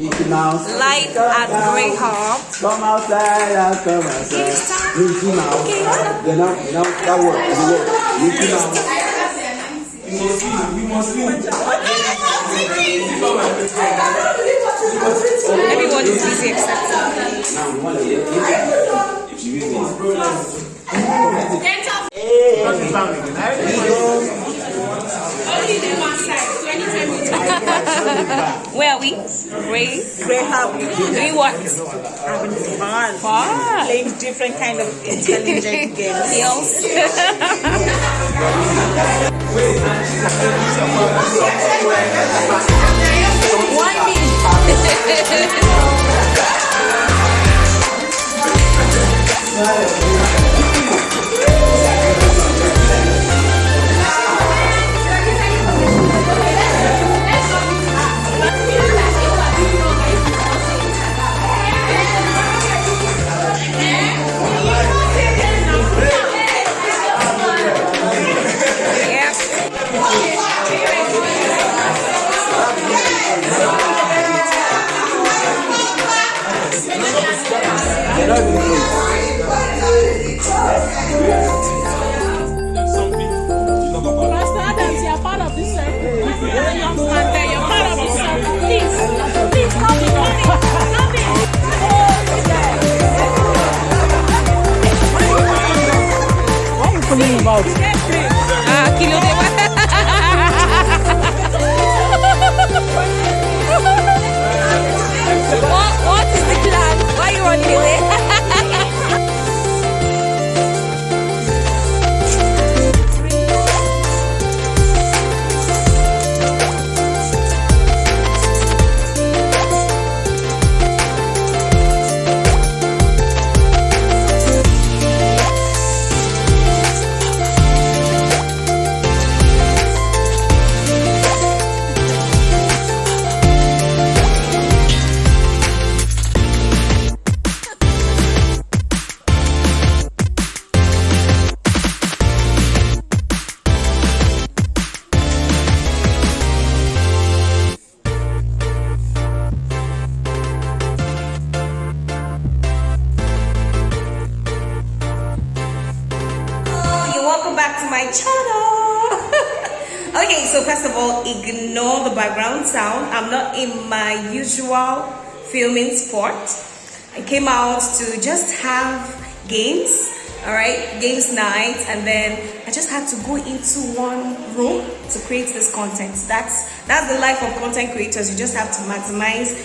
Life at Greyhound. Come outside, I'll come outside. Mickey Mouse. You know that word. Mickey Mouse. Everyone is busy except where are we? Greyhound. Doing what? Having fun. Fun. Playing different kind of intelligent games. Yes. One What is the plan? Why are you running away? Back to my channel. Okay, so first of all, ignore the background sound. I'm not in my usual filming spot. I came out to just have games, all right, games night, and then I just had to go into one room to create this content. That's the life of content creators. You just have to maximize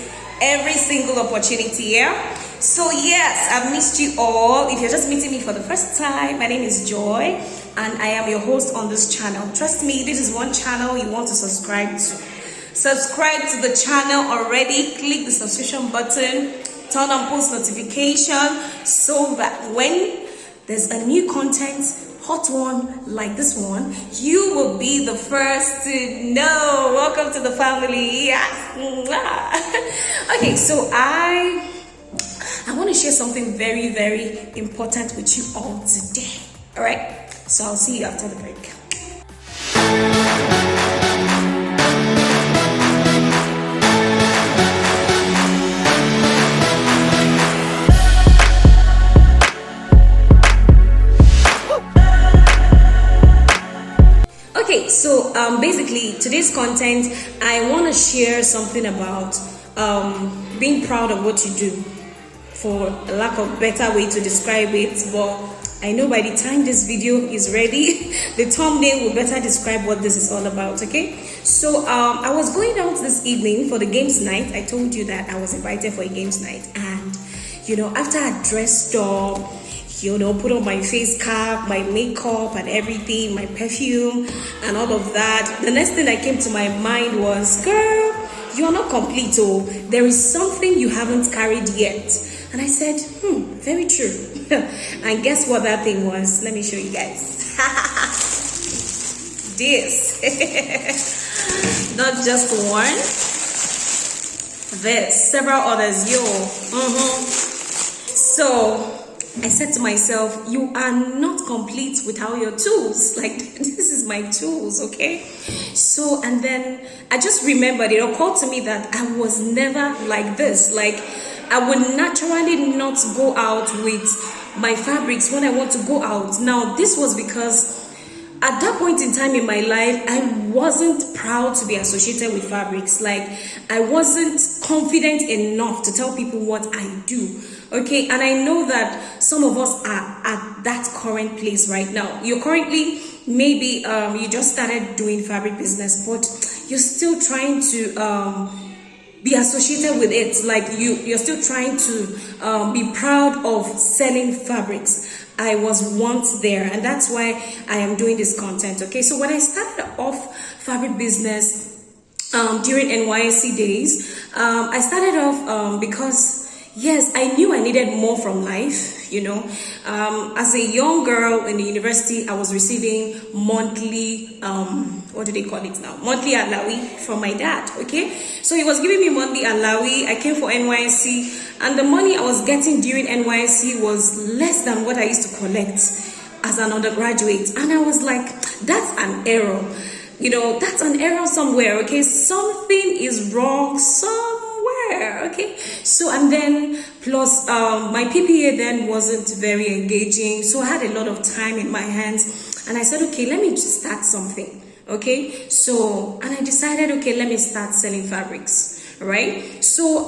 every single opportunity here. So yes, I've missed you all. If you're just meeting me for the first time, my name is Joy, and I am your host on this channel. Trust me, this is one channel you want to subscribe to. Subscribe to the channel already. Click the subscription button, turn on post notification, so that when there's a new content, hot one like this one, you will be the first to know. Welcome to the family. Yes. Okay, so I want to share something very, very important with you all today. All right, so I'll see you after the break. Okay, so basically today's content, I want to share something about being proud of what you do, for a lack of better way to describe it. But I know by the time this video is ready, the thumbnail will better describe what this is all about. Okay, so I was going out this evening for the games night. I told you that I was invited for a games night, and you know, after I dressed up, you know, put on my face cap, my makeup and everything, my perfume and all of that, the next thing that came to my mind was, girl, you are not complete. Oh, there is something you haven't carried yet. And I said, very true. And guess what that thing was? Let me show you guys. This. Not just one. This. Several others. So I said to myself, you are not complete without your tools. Like, this is my tools, okay? So, and then I just remembered, it occurred to me that I was never like this. Like, I would naturally not go out with my fabrics when I want to go out. Now, this was because at that point in time in my life, I wasn't proud to be associated with fabrics. Like, I wasn't confident enough to tell people what I do. Okay, and I know that some of us are at that current place right now. You're currently, maybe you just started doing fabric business, but you're still trying to be associated with it. Like, you're still trying to be proud of selling fabrics. I was once there, and that's why I am doing this content. Okay, so when I started off fabric business during NYSC days, I started off because yes, I knew I needed more from life. As a young girl in the university, I was receiving monthly, what do they call it now? Monthly alawi from my dad, okay? So he was giving me monthly alawi. I came for NYSC, and the money I was getting during NYSC was less than what I used to collect as an undergraduate. And I was like, that's an error. That's an error somewhere, okay? Something is wrong somewhere, okay? So, and then plus my PPA then wasn't very engaging, so I had a lot of time in my hands, and I said, okay, let me just start something. Okay, so, and I decided, okay, let me start selling fabrics, right? So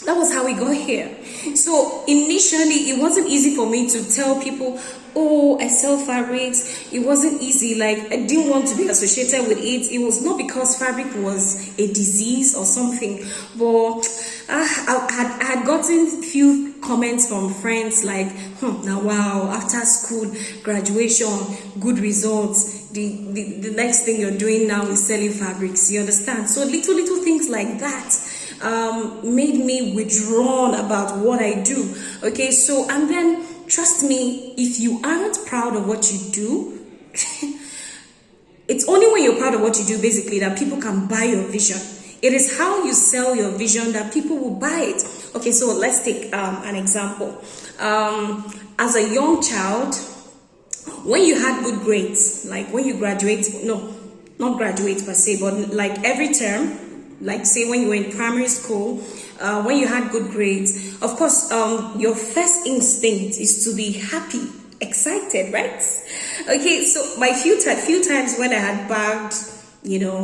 that was how we got here. So initially it wasn't easy for me to tell people, oh, I sell fabrics. It wasn't easy. Like, I didn't want to be associated with it. It was not because fabric was a disease or something, but I had gotten few comments from friends like, now wow, after school, graduation, good results, the next thing you're doing now is selling fabrics. You understand? So little things like that made me withdrawn about what I do. Okay, so, and then trust me, if you aren't proud of what you do, it's only when you're proud of what you do, basically, that people can buy your vision. It is how you sell your vision that people will buy it. Okay, so let's take an example. As a young child, when you had good grades, like when you graduate, no, not graduate per se, but like every term, like say when you were in primary school, when you had good grades, of course, your first instinct is to be happy, excited, right? Okay, so my few times when I had bagged,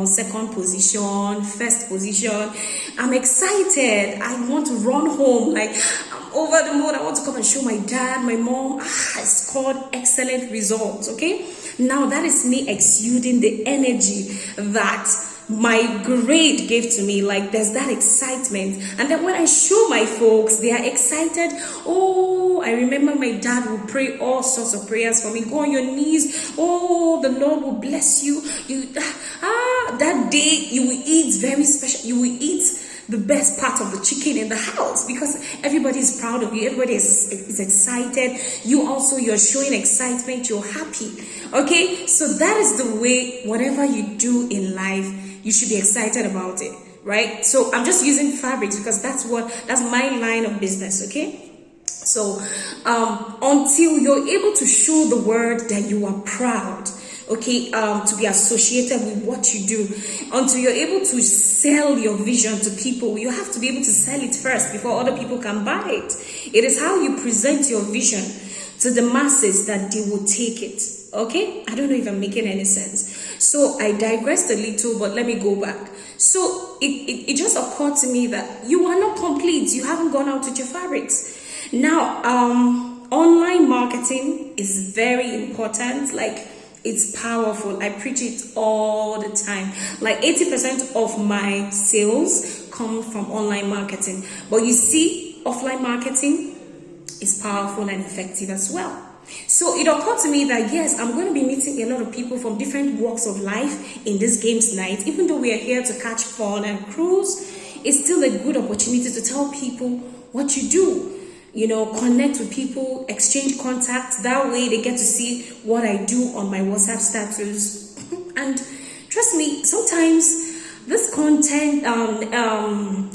second position, first position, I'm excited. I want to run home, like I'm over the moon. I want to come and show my dad, my mom, I scored excellent results. Okay, now that is me exuding the energy that my grade gave to me. Like, there's that excitement, and then when I show my folks, they are excited. Oh, I remember my dad would pray all sorts of prayers for me. Go on your knees. Oh, the Lord will bless you. That day you will eat very special. You will eat the best part of the chicken in the house because everybody is proud of you. Everybody is excited. You're showing excitement. You're happy. Okay, so that is the way. Whatever you do in life, you should be excited about it, right? So I'm just using fabrics because that's my line of business. Okay, so until you're able to show the world that you are proud, okay, to be associated with what you do, until you're able to sell your vision to people, you have to be able to sell it first before other people can buy it. It is how you present your vision to the masses that they will take it. Okay, I don't know if I'm making any sense. So I digressed a little, but let me go back. So it just occurred to me that you are not complete. You haven't gone out with your fabrics. Now, online marketing is very important. Like, it's powerful. I preach it all the time. Like 80% of my sales come from online marketing. But you see, offline marketing is powerful and effective as well. So it occurred to me that yes, I'm going to be meeting a lot of people from different walks of life in this games night. Even though we are here to catch fun and cruise, it's still a good opportunity to tell people what you do. Connect with people, exchange contacts. That way they get to see what I do on my WhatsApp status. And trust me, sometimes this content,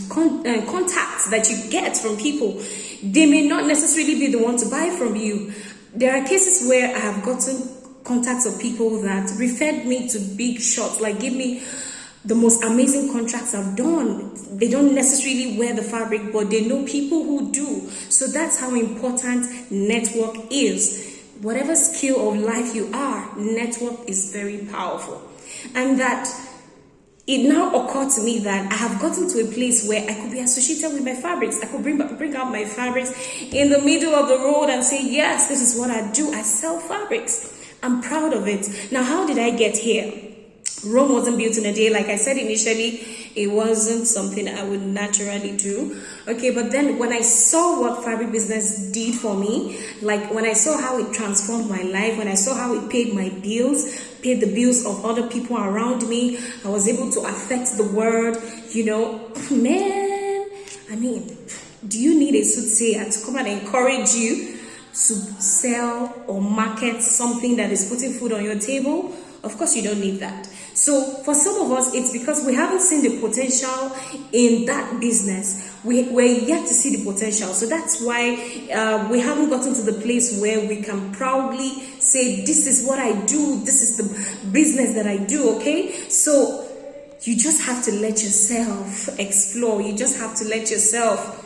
contacts that you get from people, they may not necessarily be the one to buy from you. There are cases where I have gotten contacts of people that referred me to big shops, like give me the most amazing contracts I've done. They don't necessarily wear the fabric, but they know people who do. So that's how important network is. Whatever skill of life you are, network is very powerful. And that it now occurred to me that I have gotten to a place where I could be associated with my fabrics. I could bring out my fabrics in the middle of the road and say, yes, this is what I do. I sell fabrics. I'm proud of it. Now, how did I get here? Rome wasn't built in a day. Like I said initially, it wasn't something I would naturally do. Okay, but then when I saw what fabric business did for me, like when I saw how it transformed my life, when I saw how it paid my bills, paid the bills of other people around me, I was able to affect the world, man. I mean, do you need a soothsayer to come and encourage you to sell or market something that is putting food on your table? Of course, you don't need that. So for some of us, it's because we haven't seen the potential in that business. We're yet to see the potential. So that's why we haven't gotten to the place where we can proudly say, this is what I do. This is the business that I do, okay? So you just have to let yourself explore. You just have to let yourself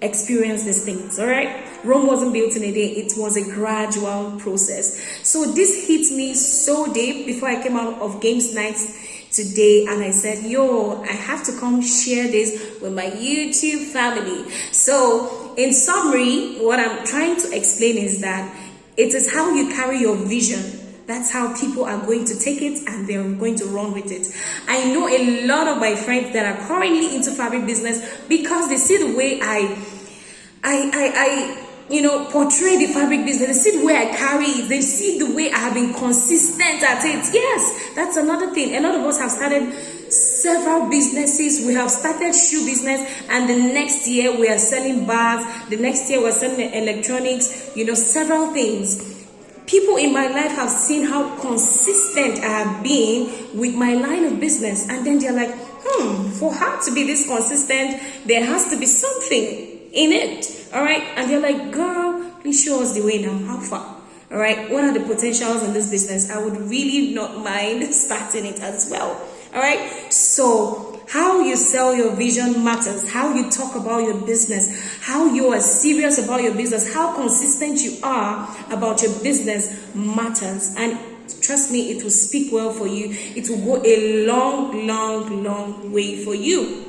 experience these things, all right? Rome wasn't built in a day. It was a gradual process. So this hit me so deep before I came out of games nights today, and I said, I have to come share this with my YouTube family. So in summary, what I'm trying to explain is that it is how you carry your vision. That's how people are going to take it and they're going to run with it. I know a lot of my friends that are currently into fabric business because they see the way I portray the fabric business. They see the way I carry it. They see the way I have been consistent at it. Yes, that's another thing. A lot of us have started several businesses. We have started shoe business, and the next year we are selling bags. The next year we're selling electronics, several things. People in my life have seen how consistent I have been with my line of business, and then they're like, for her to be this consistent, there has to be something in it, all right? And they're like, girl, please show us the way now. How far? All right, what are the potentials in this business? I would really not mind starting it as well. All right, so how you sell your vision matters. How you talk about your business, how you are serious about your business, how consistent you are about your business matters. And trust me, it will speak well for you. It will go a long, long, long way for you.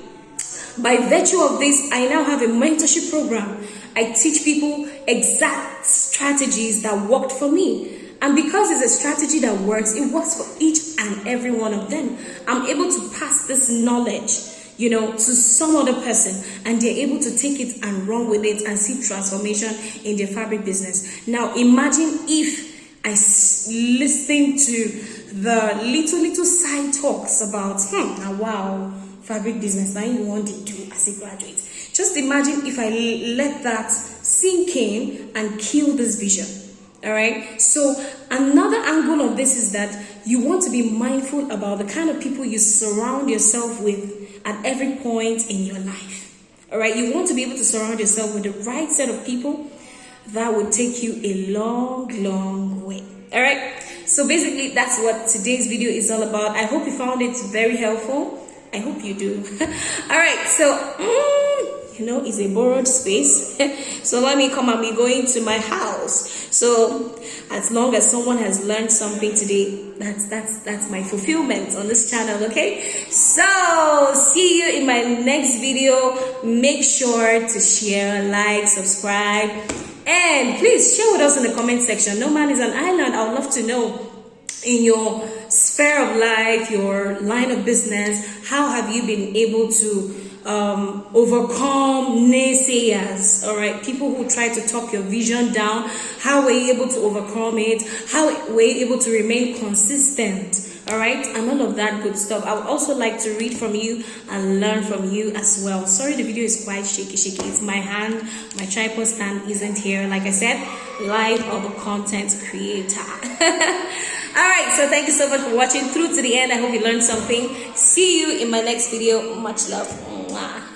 By virtue of this, I now have a mentorship program. I teach people exact strategies that worked for me. And because it's a strategy that works, it works for each and every one of them. I'm able to pass this knowledge, to some other person, and they're able to take it and run with it and see transformation in their fabric business. Now, imagine if I listen to the little side talks about, wow, fabric business, now you want to do as a graduate. Just imagine if I let that sink in and kill this vision. All right. So another angle of this is that you want to be mindful about the kind of people you surround yourself with at every point in your life. All right. You want to be able to surround yourself with the right set of people that would take you a long, long way. All right. So basically, that's what today's video is all about. I hope you found it very helpful. I hope you do. All right. So, it's a borrowed space. So let me come and be going to my house. So as long as someone has learned something today, that's my fulfillment on this channel, okay? So see you in my next video. Make sure to share, like, subscribe, and please share with us in the comment section. No man is an island. I would love to know, in your sphere of life, your line of business, how have you been able to overcome naysayers? All right, people who try to talk your vision down, how were you able to overcome it? How were you able to remain consistent? All right, and all of that good stuff. I would also like to read from you and learn from you as well. Sorry, the video is quite shaky. It's my hand. My tripod stand isn't here. Like I said, life of a content creator. All right, so thank you so much for watching through to the end. I hope you learned something. See you in my next video. Much love. Mwah.